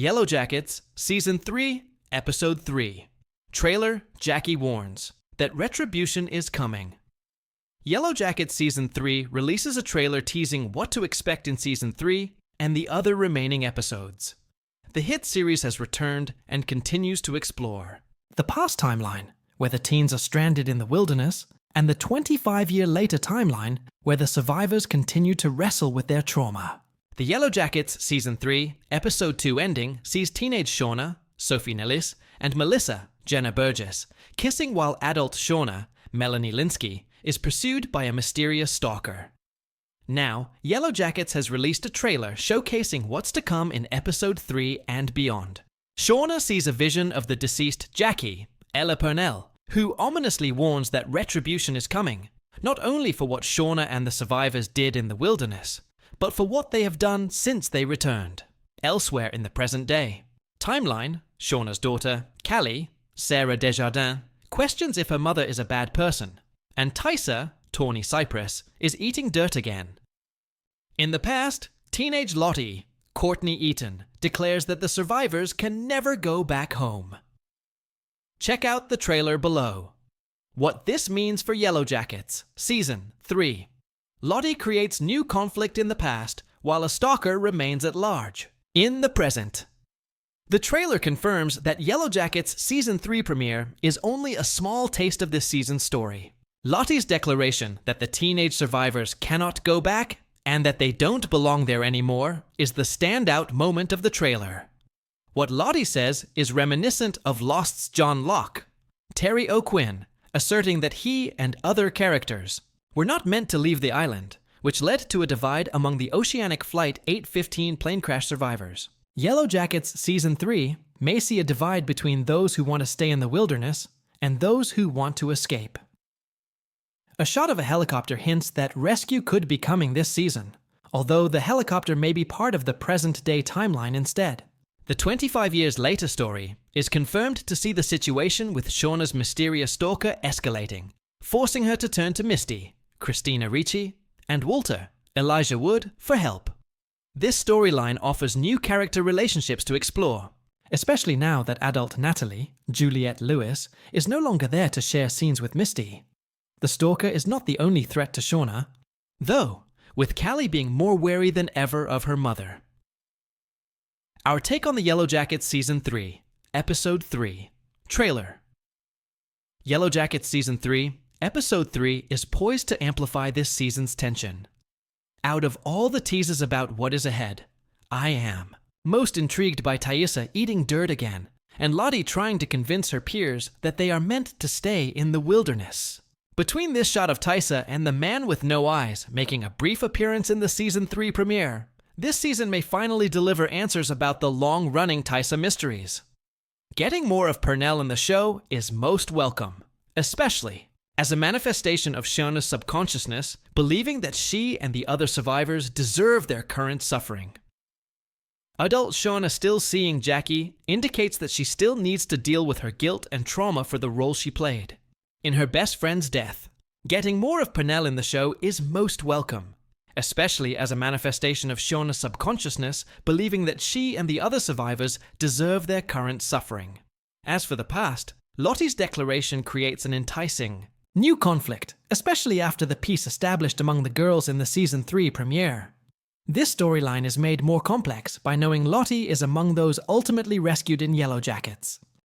Yellowjackets, Season 3, Episode 3. Trailer: Jackie warns that Retribution is coming. Yellowjackets Season 3 releases a trailer teasing what to expect in Season 3 and the other remaining episodes. The hit series has returned and continues to explore the past timeline, where the teens are stranded in the wilderness, and the 25-year later timeline, where the survivors continue to wrestle with their trauma. The Yellowjackets Season 3, Episode 2 ending sees teenage Shauna, Sophie Nellis, and Melissa, Jenna Burgess, kissing while adult Shauna, Melanie Linsky, is pursued by a mysterious stalker. Now, Yellowjackets has released a trailer showcasing what's to come in Episode 3 and beyond. Shauna sees a vision of the deceased Jackie, Ella Purnell, who ominously warns that Retribution is coming, not only for what Shauna and the survivors did in the wilderness, but for what they have done since they returned, elsewhere in the present day. Timeline: Shauna's daughter, Callie, Sarah Desjardins, questions if her mother is a bad person, and Tysa, Tawny Cypress, is eating dirt again. In the past, teenage Lottie, Courtney Eaton, declares that the survivors can never go back home. Check out the trailer below. What this means for Yellowjackets, Season 3. Lottie creates new conflict in the past, while a stalker remains at large in the present. The trailer confirms that Yellowjackets' Season 3 premiere is only a small taste of this season's story. Lottie's declaration that the teenage survivors cannot go back and that they don't belong there anymore is the standout moment of the trailer. What Lottie says is reminiscent of Lost's John Locke, Terry O'Quinn, asserting that he and other characters were not meant to leave the island, which led to a divide among the Oceanic Flight 815 plane crash survivors. Yellowjackets Season 3 may see a divide between those who want to stay in the wilderness and those who want to escape. A shot of a helicopter hints that rescue could be coming this season, although the helicopter may be part of the present-day timeline instead. The 25 years later story is confirmed to see the situation with Shauna's mysterious stalker escalating, forcing her to turn to Misty, Christina Ricci, and Walter, Elijah Wood, for help. This storyline offers new character relationships to explore, especially now that adult Natalie, Juliette Lewis, is no longer there to share scenes with Misty. The stalker is not the only threat to Shauna, though, with Callie being more wary than ever of her mother. Our take on the Yellowjackets Season 3, Episode 3, Trailer. Yellowjackets Season 3, Episode 3 is poised to amplify this season's tension. Out of all the teases about what is ahead, I am most intrigued by Tysa eating dirt again, and Lottie trying to convince her peers that they are meant to stay in the wilderness. Between this shot of Tysa and the man with no eyes making a brief appearance in the Season 3 premiere, this season may finally deliver answers about the long-running Tysa mysteries. Getting more of Purnell in the show is most welcome, especially as a manifestation of Shauna's subconsciousness, believing that she and the other survivors deserve their current suffering. Adult Shauna still seeing Jackie indicates that she still needs to deal with her guilt and trauma for the role she played in her best friend's death. Getting more of Purnell in the show is most welcome, especially as a manifestation of Shauna's subconsciousness believing that she and the other survivors deserve their current suffering. As for the past, Lottie's declaration creates an enticing new conflict, especially after the peace established among the girls in the Season 3 premiere. This storyline is made more complex by knowing Lottie is among those ultimately rescued in Yellowjackets.